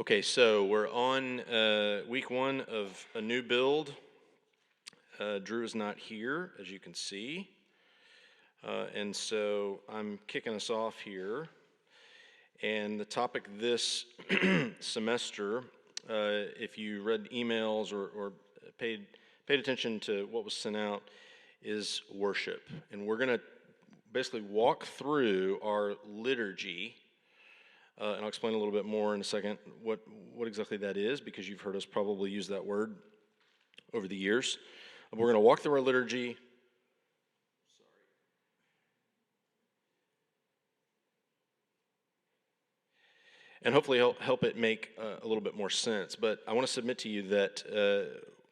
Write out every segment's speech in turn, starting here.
Okay, so we're on week one of a new build. Drew is not here, as you can see. And so I'm kicking us off here. And the topic this semester, if you read emails or paid attention to what was sent out, is worship. And we're going to basically walk through our liturgy. And I'll explain a little bit more in a second what exactly that is, because you've heard us probably use that word over the years. We're going to walk through our liturgy. And hopefully help it make a little bit more sense. But I want to submit to you that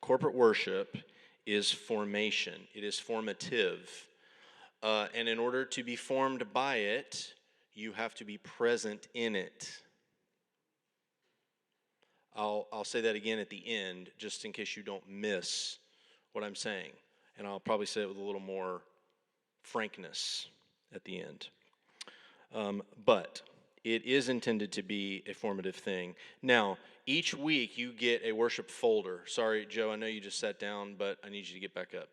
corporate worship is formation. It is formative. And in order to be formed by it, you have to be present in it. I'll say that again at the end, just in case you don't miss what I'm saying. And I'll probably say it with a little more frankness at the end. But it is intended to be a formative thing. Now, each week you get a worship folder. Sorry, Joe, I know you just sat down, but I need you to get back up.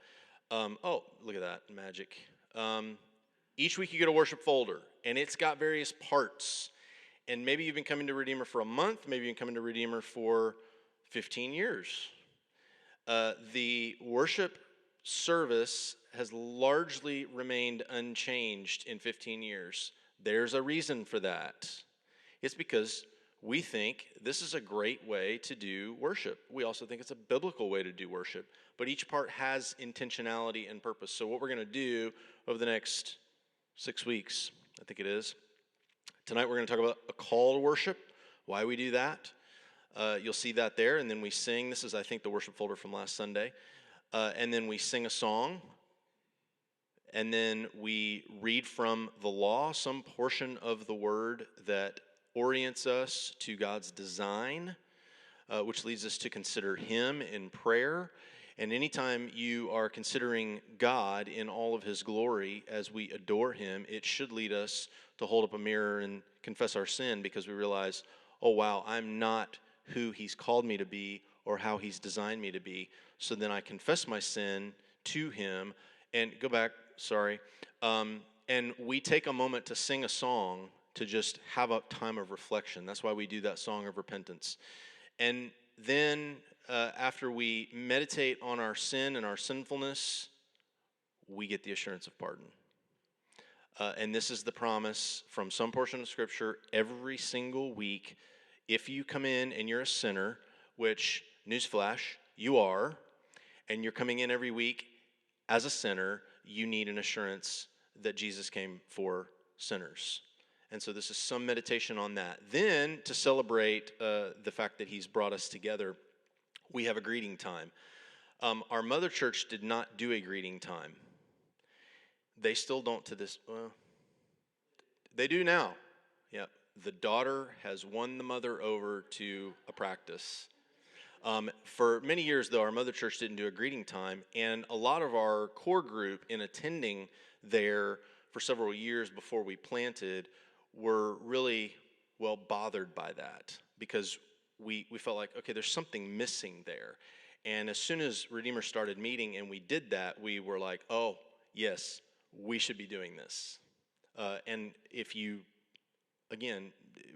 Oh, look at that, magic. Each week you get a worship folder, and it's got various parts. And maybe you've been coming to Redeemer for a month, maybe you've been coming to Redeemer for 15 years. The worship service has largely remained unchanged in 15 years. There's a reason for that. It's because we think this is a great way to do worship. We also think it's a biblical way to do worship. But each part has intentionality and purpose. So what we're going to do over the next 6 weeks, I think it is, tonight we're going to talk about a call to worship, why we do that. You'll see that there, and then we sing. This is, I think, the worship folder from last Sunday. And then we sing a song, and then we read from the law, some portion of the word that orients us to God's design, which leads us to consider Him in prayer. And anytime you are considering God in all of His glory as we adore Him, it should lead us to hold up a mirror and confess our sin, because we realize, oh wow, I'm not who He's called me to be or how He's designed me to be. So then I confess my sin to Him and go back, and we take a moment to sing a song to just have a time of reflection. That's why we do that song of repentance. And then after we meditate on our sin and our sinfulness, we get the assurance of pardon. And this is the promise from some portion of Scripture every single week. If you come in and you're a sinner, which, newsflash, you are, and you're coming in every week as a sinner, you need an assurance that Jesus came for sinners. And so this is some meditation on that. Then, to celebrate the fact that He's brought us together, we have a greeting time. Our mother church did not do a greeting time. They still don't to this, well, they do now. Yep. The daughter has won the mother over to a practice. For many years, though, our mother church didn't do a greeting time, and a lot of our core group in attending there for several years before we planted were really, well, bothered by that, because we felt like, okay, there's something missing there. And as soon as Redeemer started meeting and we did that, we were like, oh, yes, we should be doing this. And if you, again,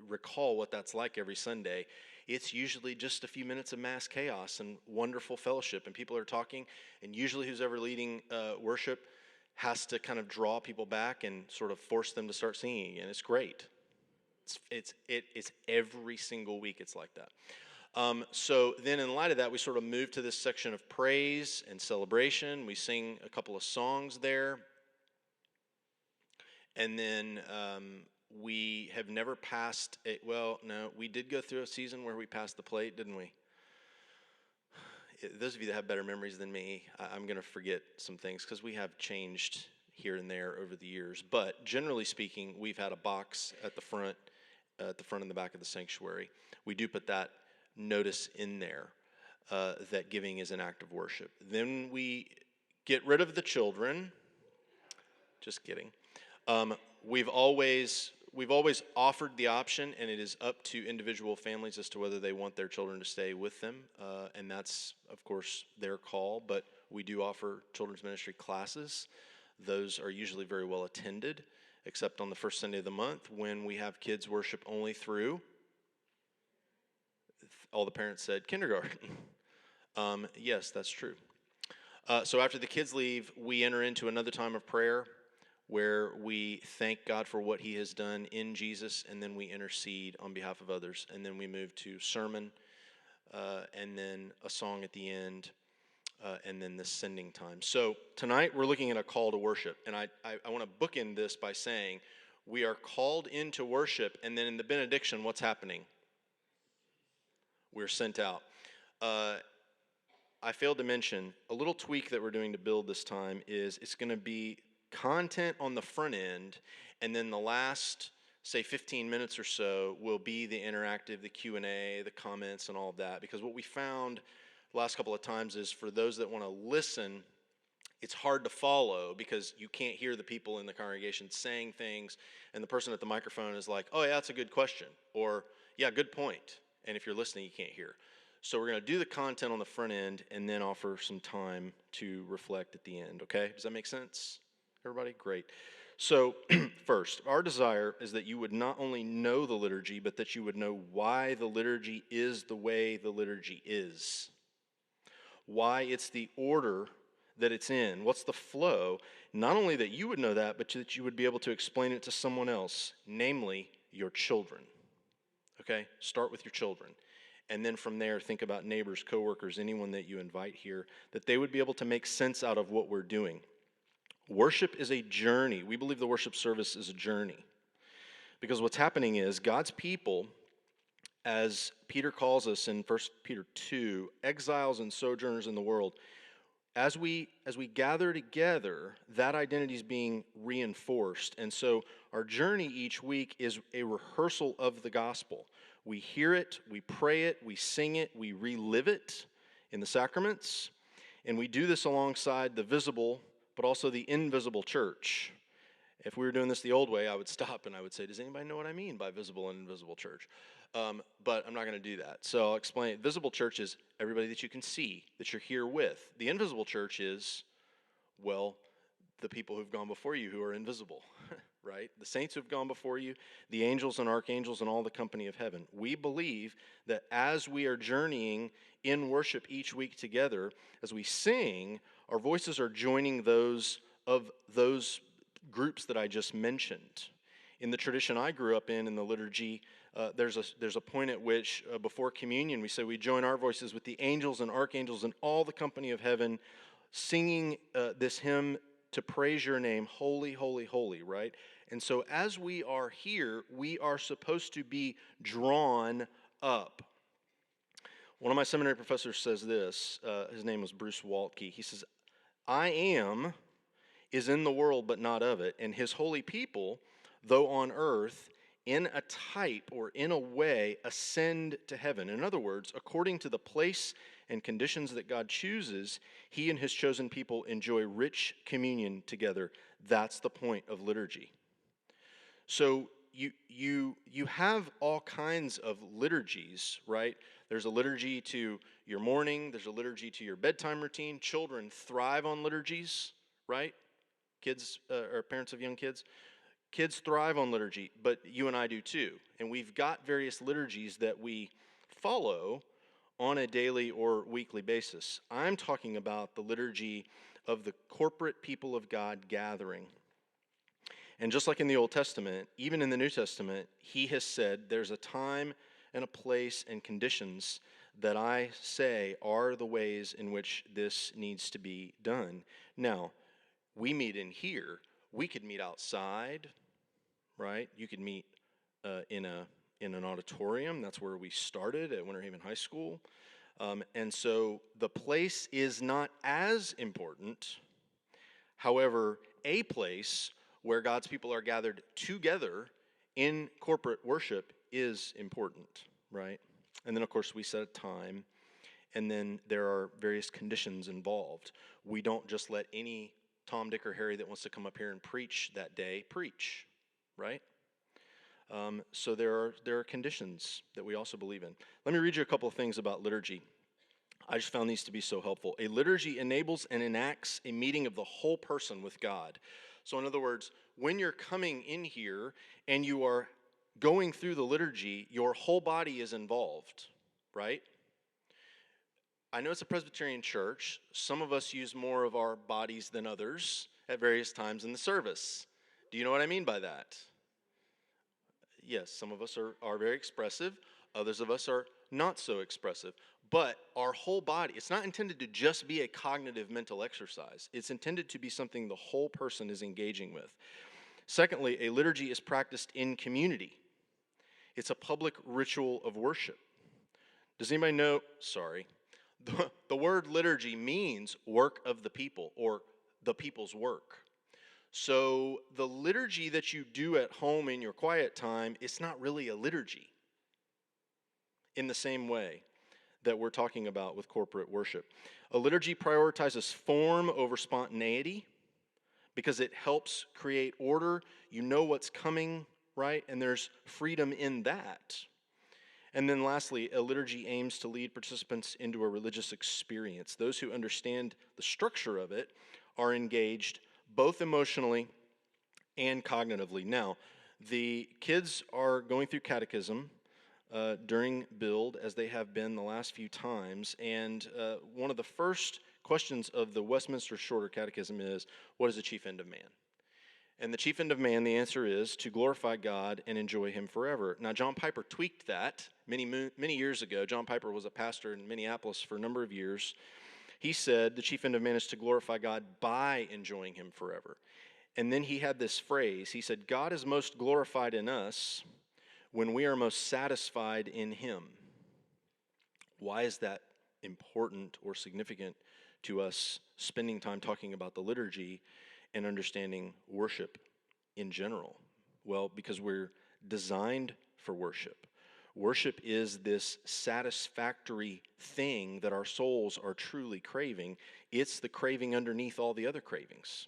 recall what that's like every Sunday, it's usually just a few minutes of mass chaos and wonderful fellowship, and people are talking, and usually who's ever leading worship has to kind of draw people back and sort of force them to start singing again. It's great. It's every single week it's like that. So then in light of that, we sort of move to this section of praise and celebration. We sing a couple of songs there. And then we have never passed we did go through a season where we passed the plate, didn't we? Those of you that have better memories than me, I'm going to forget some things because we have changed here and there over the years. But generally speaking, we've had a box at the front and the back of the sanctuary. We do put that notice in there that giving is an act of worship. Then we get rid of the children. Just kidding. We've always we've always offered the option, and it is up to individual families as to whether they want their children to stay with them, and that's, of course, their call, but we do offer children's ministry classes. Those are usually very well attended, except on the first Sunday of the month when we have kids worship only through, all the parents said, kindergarten. Yes, that's true. So after the kids leave, we enter into another time of prayer where we thank God for what he has done in Jesus, and then we intercede on behalf of others. And then we move to sermon, and then a song at the end, and then the sending time. So tonight we're looking at a call to worship. And I want to bookend this by saying we are called into worship, and then in the benediction, what's happening? We're sent out. I failed to mention, a little tweak that we're doing to build this time is it's going to be content on the front end, and then the last, say, 15 minutes or so will be the interactive, the Q&A, the comments, and all of that. Because what we found the last couple of times is for those that want to listen, it's hard to follow because you can't hear the people in the congregation saying things, and the person at the microphone is like, oh, yeah, that's a good question, or, yeah, good point. And if you're listening, you can't hear. So we're going to do the content on the front end and then offer some time to reflect at the end, okay? Does that make sense? Everybody? Great. So first, our desire is that you would not only know the liturgy, but that you would know why the liturgy is the way the liturgy is. Why it's the order that it's in. What's the flow? Not only that you would know that, but that you would be able to explain it to someone else, namely your children. Okay? Start with your children. And then from there, think about neighbors, coworkers, anyone that you invite here, that they would be able to make sense out of what we're doing. Worship is a journey. We believe the worship service is a journey. Because what's happening is God's people, as Peter calls us in 1 Peter 2, exiles and sojourners in the world, as we gather together, that identity is being reinforced. And so our journey each week is a rehearsal of the gospel. We hear it, we pray it, we sing it, we relive it in the sacraments, and we do this alongside the visible but also the invisible church. If we were doing this the old way, I would stop and I would say, does anybody know what I mean by visible and invisible church? But I'm not going to do that. So I'll explain. Visible church is everybody that you can see, that you're here with. The invisible church is, well, the people who've gone before you who are invisible, right? The saints who've gone before you, the angels and archangels and all the company of heaven. We believe that as we are journeying in worship each week together, as we sing, our voices are joining those of those groups that I just mentioned. In the tradition I grew up in the liturgy, there's a point at which before communion we say we join our voices with the angels and archangels and all the company of heaven singing this hymn to praise your name, holy, holy, holy, right? And so as we are here, we are supposed to be drawn up. One of my seminary professors says this, his name was Bruce Waltke. He says, I am is in the world but not of it, and his holy people, though on earth, in a type or in a way, ascend to heaven. In other words, according to the place and conditions that God chooses, he and his chosen people enjoy rich communion together. That's the point of liturgy. So you have all kinds of liturgies, right? There's a liturgy to your morning. There's a liturgy to your bedtime routine. Children thrive on liturgies, right? Kids or parents of young kids. Kids thrive on liturgy, but you and I do too. And we've got various liturgies that we follow on a daily or weekly basis. I'm talking about the liturgy of the corporate people of God gathering. And just like in the Old Testament, even in the New Testament, he has said there's a time and a place and conditions that I say are the ways in which this needs to be done. Now, we meet in here. We could meet outside, right? You could meet in an auditorium. That's where we started at Winter Haven High School. And so the place is not as important. However, a place where God's people are gathered together in corporate worship is important, right? And then, of course, we set a time, and then there are various conditions involved. We don't just let any Tom, Dick, or Harry that wants to come up here and preach that day preach, right? So there are conditions that we also believe in. Let me read you a couple of things about liturgy. I just found these to be so helpful. A liturgy enables and enacts a meeting of the whole person with God. So in other words, when you're coming in here and you are going through the liturgy, your whole body is involved, right? I know it's a Presbyterian church. Some of us use more of our bodies than others at various times in the service. Do you know what I mean by that? Yes, some of us are very expressive. Others of us are not so expressive. But our whole body, it's not intended to just be a cognitive mental exercise. It's intended to be something the whole person is engaging with. Secondly, a liturgy is practiced in community. It's a public ritual of worship. Does anybody know? Sorry. The word liturgy means work of the people or the people's work. So the liturgy that you do at home in your quiet time, it's not really a liturgy in the same way that we're talking about with corporate worship. A liturgy prioritizes form over spontaneity because it helps create order. You know what's coming, right? And there's freedom in that. And then lastly, a liturgy aims to lead participants into a religious experience. Those who understand the structure of it are engaged both emotionally and cognitively. Now, the kids are going through catechism during Build, as they have been the last few times, and one of the first questions of the Westminster Shorter Catechism is, what is the chief end of man? And the chief end of man, the answer is to glorify God and enjoy him forever. Now, John Piper tweaked that many years ago. John Piper was a pastor in Minneapolis for a number of years. He said the chief end of man is to glorify God by enjoying him forever. And then he had this phrase. He said, God is most glorified in us when we are most satisfied in him. Why is that important or significant to us spending time talking about the liturgy and understanding worship in general? Well, because we're designed for worship. Worship is this satisfactory thing that our souls are truly craving. It's the craving underneath all the other cravings.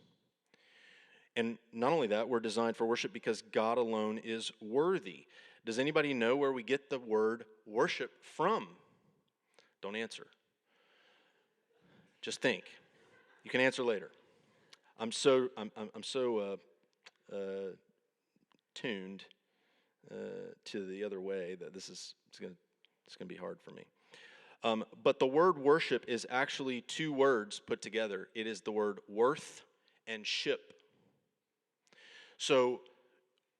And not only that, we're designed for worship because God alone is worthy. Does anybody know where we get the word worship from? Don't answer. Just think. You can answer later. I'm so tuned to the other way that it's gonna be hard for me. But the word worship is actually two words put together. It is the word worth and ship. So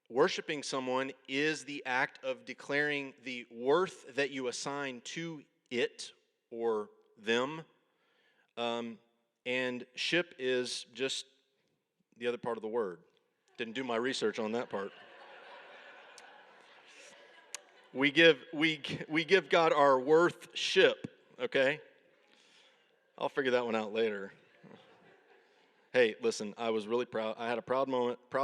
worshiping someone is the act of declaring the worth that you assign to it or them. And ship is just the other part of the word. Didn't do my research on that part. We give God our worth-ship, okay? I'll figure that one out later. Hey, listen, I was really proud. I had a proud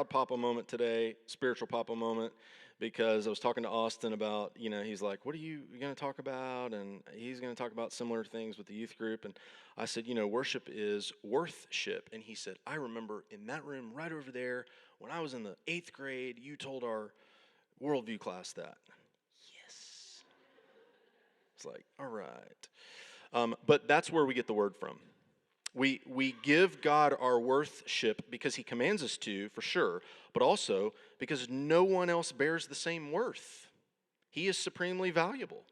Papa moment today, spiritual Papa moment, because I was talking to Austin about, he's like, what are you going to talk about? And he's going to talk about similar things with the youth group. And I said, worship is worth-ship. And he said, I remember in that room right over there, when I was in the 8th grade, you told our worldview class that. Yes. It's like, all right. But that's where we get the word from. We give God our worth-ship because he commands us to, for sure, but also because no one else bears the same worth. He is supremely valuable.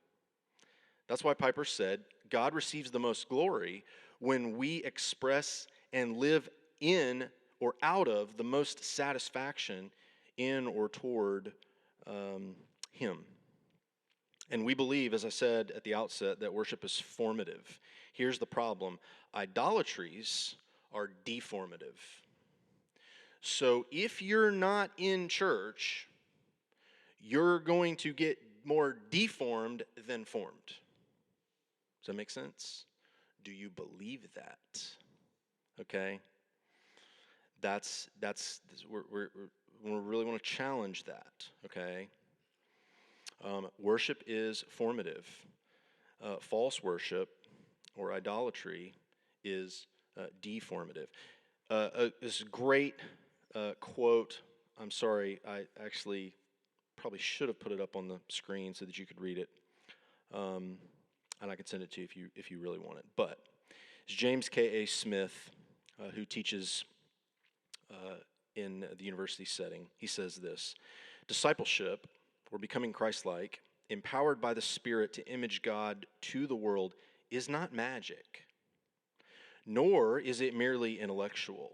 That's why Piper said, God receives the most glory when we express and live in or out of the most satisfaction in or toward him. And we believe, as I said at the outset, that worship is formative. Here's the problem. Idolatries are deformative. So if you're not in church, you're going to get more deformed than formed. Does that make sense? Do you believe that? Okay? We really want to challenge that, okay? Worship is formative. False worship or idolatry is deformative. This great quote, I'm sorry, I actually probably should have put it up on the screen so that you could read it. And I can send it to you if you really want it. But it's James K.A. Smith, who teaches in the university setting. He says this: discipleship, or becoming Christ-like, empowered by the Spirit to image God to the world, is not magic, nor is it merely intellectual.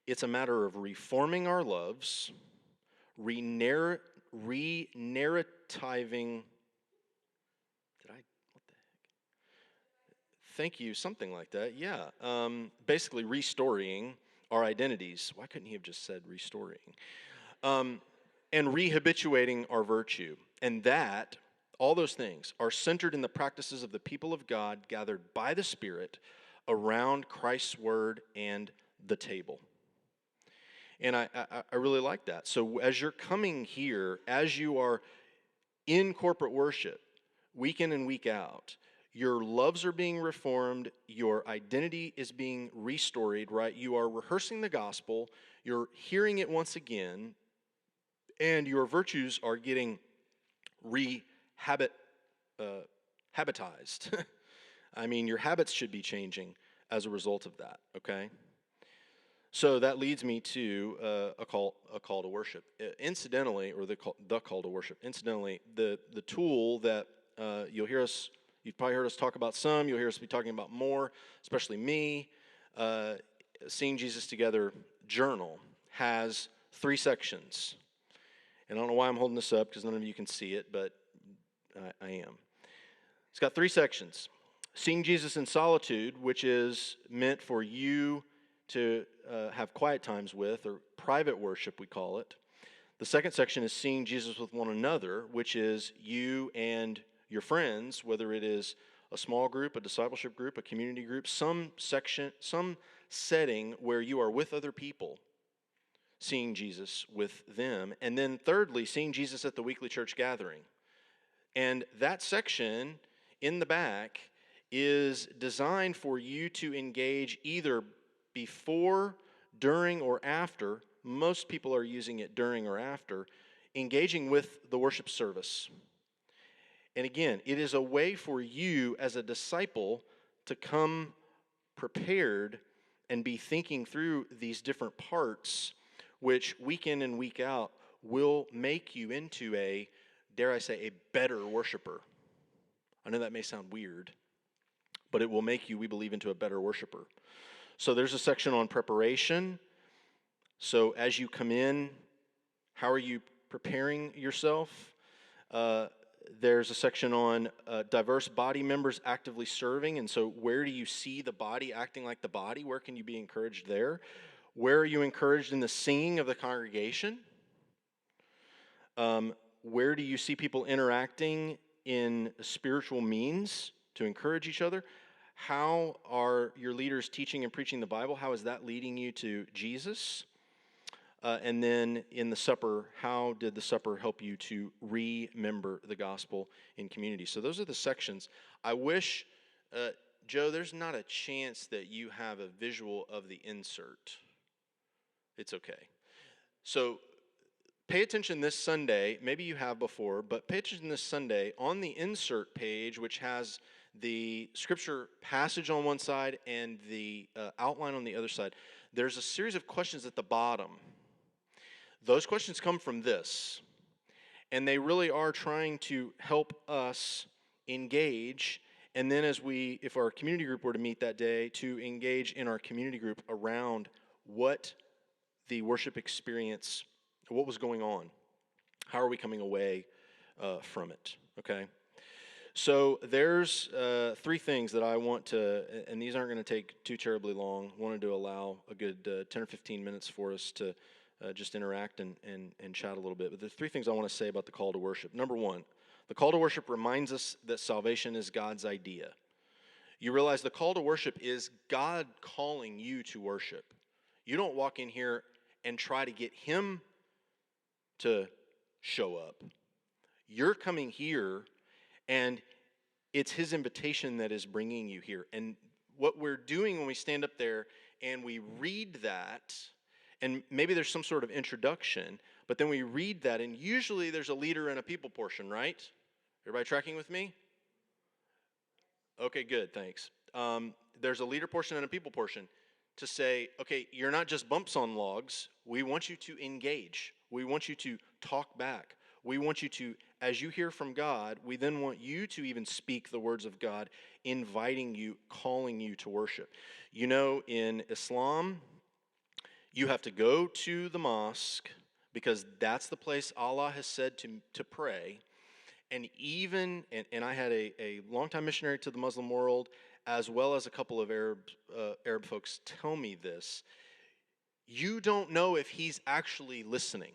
It's a matter of reforming our loves, re-narrativing. Thank you, something like that, yeah. Basically restoring our identities. Why couldn't he have just said restoring? And rehabituating our virtue. And that, all those things, are centered in the practices of the people of God gathered by the Spirit around Christ's word and the table. And I really like that. So as you're coming here, as you are in corporate worship, week in and week out, your loves are being reformed, your identity is being restored, right? You are rehearsing the gospel, you're hearing it once again, and your virtues are getting habitized. I mean, your habits should be changing as a result of that, okay? So that leads me to a call to worship. Incidentally, or the call to worship. Incidentally, the tool that you've probably heard us talk about some, you'll hear us be talking about more, especially me. Seeing Jesus Together journal has 3 sections. And I don't know why I'm holding this up because none of you can see it, but I am. It's got 3 sections. Seeing Jesus in solitude, which is meant for you to have quiet times with, or private worship we call it. The second section is seeing Jesus with one another, which is you and your friends, whether it is a small group, a discipleship group, a community group, some setting where you are with other people, seeing Jesus with them. And then thirdly, seeing Jesus at the weekly church gathering. And that section in the back is designed for you to engage either before, during, or after. Most people are using it during or after, engaging with the worship service. And again, it is a way for you as a disciple to come prepared and be thinking through these different parts, which week in and week out will make you into a, dare I say, a better worshiper. I know that may sound weird, but it will make you, we believe, into a better worshiper. So there's a section on preparation. So as you come in, how are you preparing yourself? There's a section on diverse body members actively serving. And so where do you see the body acting like the body? Where can you be encouraged there? Where are you encouraged in the singing of the congregation? Where do you see people interacting in spiritual means to encourage each other? How are your leaders teaching and preaching the Bible? How is that leading you to Jesus? And then in the supper, how did the supper help you to remember the gospel in community? So those are the sections. I wish, Joe, there's not a chance that you have a visual of the insert. It's okay. So pay attention this Sunday. Maybe you have before, but pay attention this Sunday on the insert page, which has the scripture passage on one side and the outline on the other side. There's a series of questions at the bottom. Those questions come from this, and they really are trying to help us engage, and then if our community group were to meet that day, to engage in our community group around what the worship experience, what was going on, how are we coming away from it, okay? So there's 3 things that I want to, and these aren't going to take too terribly long. Wanted to allow a good 10 or 15 minutes for us to just interact and chat a little bit. But there's 3 things I want to say about the call to worship. Number 1, the call to worship reminds us that salvation is God's idea. You realize the call to worship is God calling you to worship. You don't walk in here and try to get Him to show up. You're coming here, and it's His invitation that is bringing you here. And what we're doing when we stand up there and we read that, and maybe there's some sort of introduction, but then we read that, and usually there's a leader and a people portion, right? Everybody tracking with me? Okay, good, thanks. There's a leader portion and a people portion to say, okay, you're not just bumps on logs. We want you to engage. We want you to talk back. We want you to, as you hear from God, we then want you to even speak the words of God, inviting you, calling you to worship. You know, in Islam, you have to go to the mosque because that's the place Allah has said to pray. And even, and I had a longtime missionary to the Muslim world, as well as a couple of Arab folks tell me this. You don't know if he's actually listening.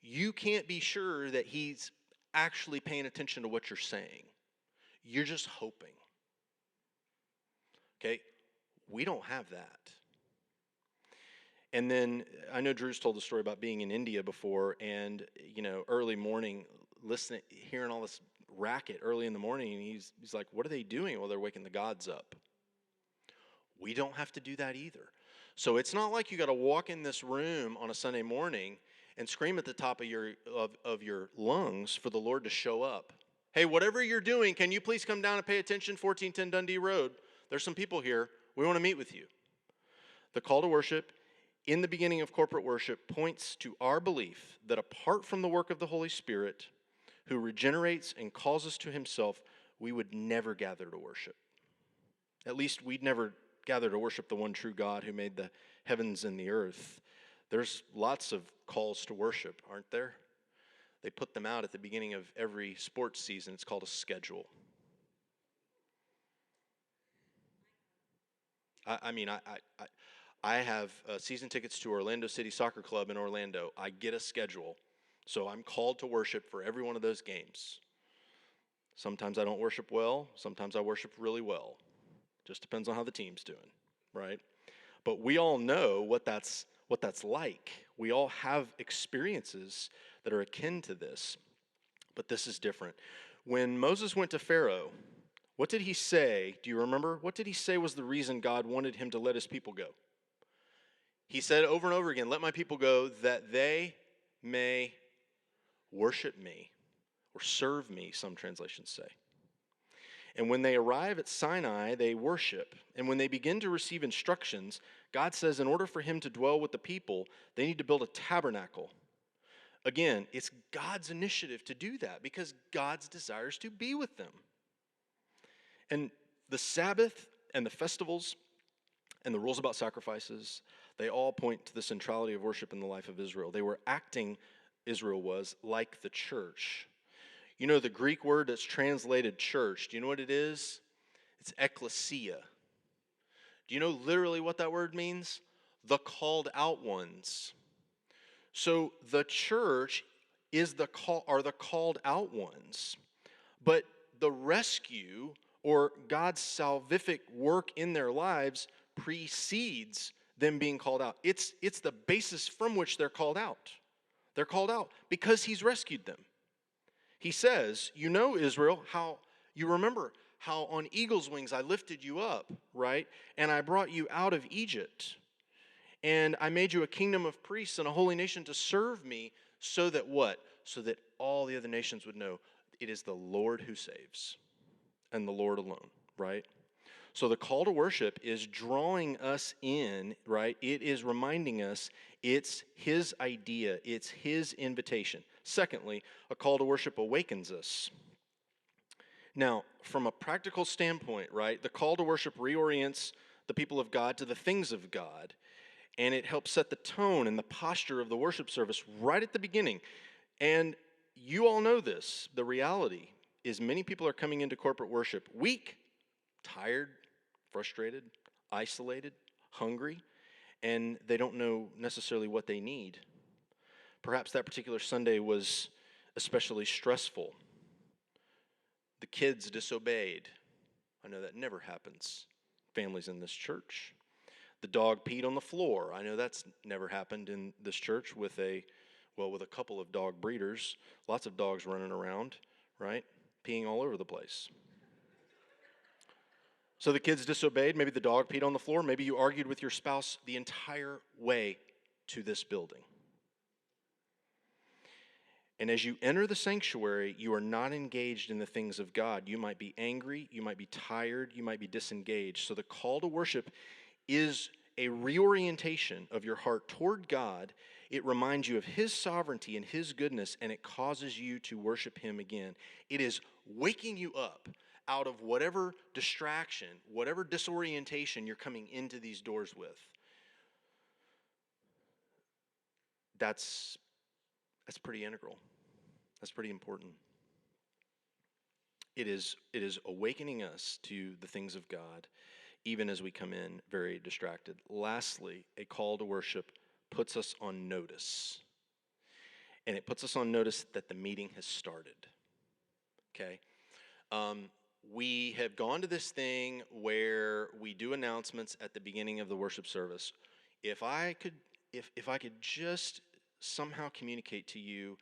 You can't be sure that he's actually paying attention to what you're saying. You're just hoping. Okay? We don't have that. And then I know Drew's told the story about being in India before, and early morning, listening, hearing all this racket early in the morning, and he's like, what are they doing? Well, they're waking the gods up. We don't have to do that either. So it's not like you got to walk in this room on a Sunday morning and scream at the top of your lungs for the Lord to show up. Hey, whatever you're doing, can you please come down and pay attention? 1410 Dundee Road. There's some people here. We want to meet with you. The call to worship in the beginning of corporate worship points to our belief that apart from the work of the Holy Spirit, who regenerates and calls us to himself, we would never gather to worship. At least we'd never gather to worship the one true God who made the heavens and the earth. There's lots of calls to worship, aren't there? They put them out at the beginning of every sports season. It's called a schedule. I have season tickets to Orlando City Soccer Club in Orlando. I get a schedule. So I'm called to worship for every one of those games. Sometimes I don't worship well. Sometimes I worship really well. Just depends on how the team's doing, right? But we all know what that's like. We all have experiences that are akin to this. But this is different. When Moses went to Pharaoh, what did he say? Do you remember? What did he say was the reason God wanted him to let his people go? He said over and over again, let my people go that they may worship me or serve me, some translations say. And when they arrive at Sinai, they worship. And when they begin to receive instructions, God says in order for him to dwell with the people, they need to build a tabernacle. Again, it's God's initiative to do that because God desires to be with them. And the Sabbath and the festivals and the rules about sacrifices, they all point to the centrality of worship in the life of Israel. They were acting, Israel was, like the church. You know the Greek word that's translated church, do you know what it is? It's ekklesia. Do you know literally what that word means? The called out ones. So the church are the called out ones. But the rescue or God's salvific work in their lives precedes them being called out. It's the basis from which they're called out. They're called out because he's rescued them. He says, you know, Israel, how you remember how on eagle's wings I lifted you up, right? And I brought you out of Egypt. And I made you a kingdom of priests and a holy nation to serve me so that what? So that all the other nations would know it is the Lord who saves and the Lord alone, right? So the call to worship is drawing us in, right? It is reminding us it's his idea, it's his invitation. Secondly, a call to worship awakens us. Now, from a practical standpoint, right, the call to worship reorients the people of God to the things of God, and it helps set the tone and the posture of the worship service right at the beginning. And you all know this. The reality is many people are coming into corporate worship weak, tired, frustrated, isolated, hungry, and they don't know necessarily what they need. Perhaps that particular Sunday was especially stressful. The kids disobeyed. I know that never happens. Families in this church. The dog peed on the floor. I know that's never happened in this church with a couple of dog breeders. Lots of dogs running around, right? Peeing all over the place. So the kids disobeyed. Maybe the dog peed on the floor. Maybe you argued with your spouse the entire way to this building. And as you enter the sanctuary, you are not engaged in the things of God. You might be angry, you might be tired, you might be disengaged. So the call to worship is a reorientation of your heart toward God. It reminds you of His sovereignty and His goodness, and it causes you to worship Him again. It is waking you up out of whatever distraction, whatever disorientation you're coming into these doors with. That's pretty integral. That's pretty important. It is awakening us to the things of God, even as we come in very distracted. Lastly, a call to worship puts us on notice. And it puts us on notice that the meeting has started. Okay? We have gone to this thing where we do announcements at the beginning of the worship service. If I could just somehow communicate to you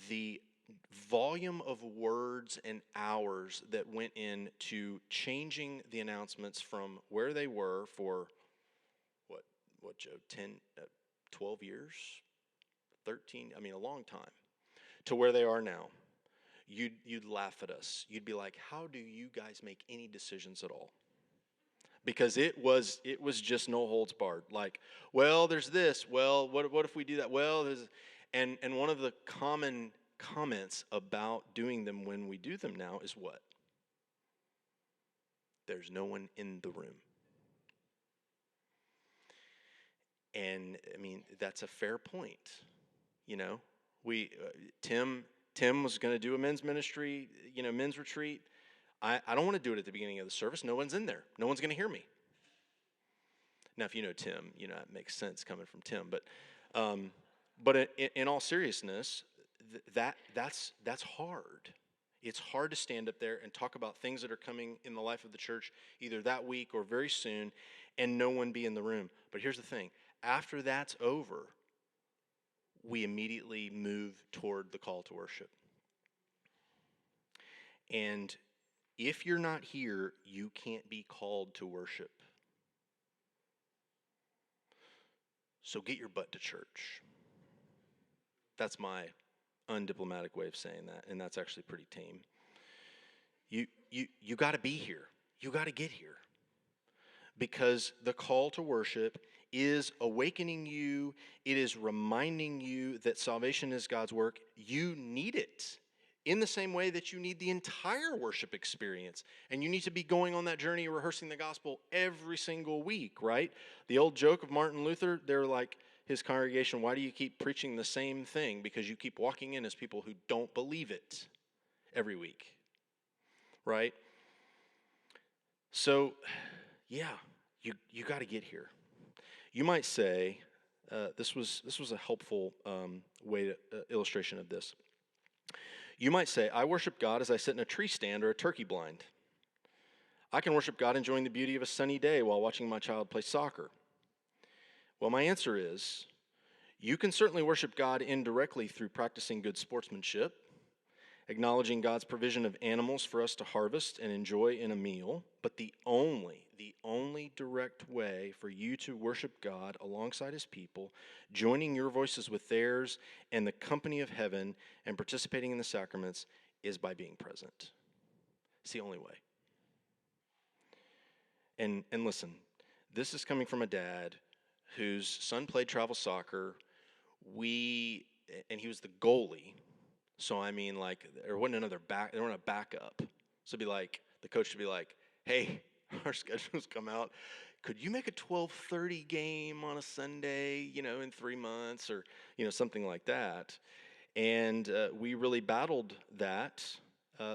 the volume of words and hours that went into changing the announcements from where they were for what Joe, 10 12 years, 13, I mean a long time, to where they are now, you'd laugh at us. You'd be like, how do you guys make any decisions at all? Because it was just no holds barred. Like, well, there's this. Well, what if we do that? Well, there's, and one of the common comments about doing them when we do them now is what? There's no one in the room. And I mean, that's a fair point. You know, Tim was going to do a men's ministry, men's retreat. I don't want to do it at the beginning of the service. No one's in there. No one's going to hear me. Now, if you know Tim, it makes sense coming from Tim. But in all seriousness, that's hard. It's hard to stand up there and talk about things that are coming in the life of the church, either that week or very soon, and no one be in the room. But here's the thing. After that's over, we immediately move toward the call to worship. And if you're not here, you can't be called to worship. So get your butt to church. That's my undiplomatic way of saying that, and that's actually pretty tame. You got to be here. You got to get here. Because the call to worship is awakening you. It is reminding you that salvation is God's work. You need it in the same way that you need the entire worship experience. And you need to be going on that journey rehearsing the gospel every single week, right? The old joke of Martin Luther, they're like, his congregation, why do you keep preaching the same thing? Because you keep walking in as people who don't believe it every week, right? So, yeah, you got to get here. You might say, this was a helpful illustration of this. You might say, I worship God as I sit in a tree stand or a turkey blind. I can worship God enjoying the beauty of a sunny day while watching my child play soccer. Well, my answer is, you can certainly worship God indirectly through practicing good sportsmanship, acknowledging God's provision of animals for us to harvest and enjoy in a meal, but the only direct way for you to worship God alongside His people, joining your voices with theirs and the company of heaven and participating in the sacraments, is by being present. It's the only way. And listen, this is coming from a dad whose son played travel soccer. And he was the goalie. So I mean, like, there wasn't there wasn't a backup. So it'd be like, the coach would be like, hey, our schedules come out. Could you make a 12:30 game on a Sunday, in 3 months, or, something like that? And we really battled that.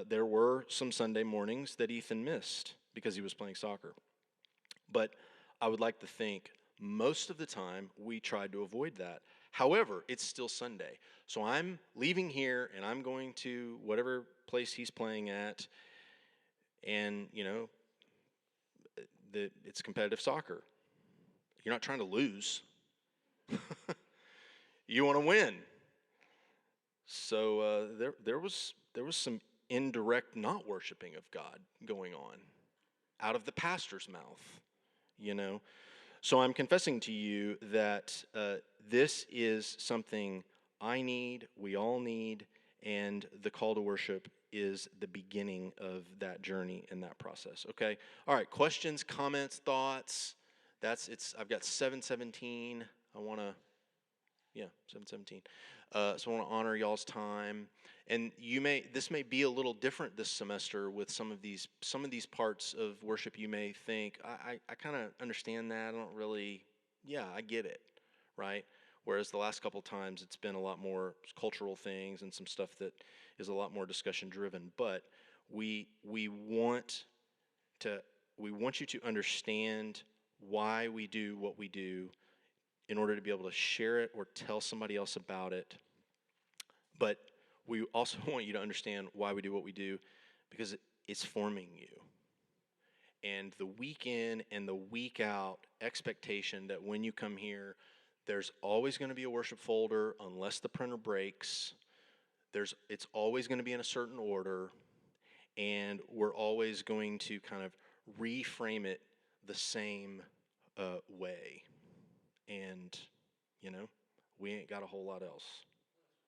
There were some Sunday mornings that Ethan missed because he was playing soccer. But I would like to think most of the time we tried to avoid that. However, it's still Sunday. So I'm leaving here and I'm going to whatever place he's playing at. And, it's competitive soccer. You're not trying to lose. You want to win. So there was some indirect not worshiping of God going on out of the pastor's mouth, So I'm confessing to you that this is something I need, we all need, and the call to worship is the beginning of that journey and that process. Okay? All right, questions, comments, thoughts. I've got 7:17. I want to, yeah, 7:17. So I want to honor y'all's time. And this may be a little different this semester with some of these parts of worship. You may think, I kind of understand that. I don't really, yeah, I get it, right? Whereas the last couple times it's been a lot more cultural things and some stuff that is a lot more discussion driven. But we want you to understand why we do what we do in order to be able to share it or tell somebody else about it. But we also want you to understand why we do what we do, because it's forming you. And the week in and the week out expectation that when you come here, there's always going to be a worship folder unless the printer breaks. It's always going to be in a certain order, and we're always going to kind of reframe it the same way. And, we ain't got a whole lot else.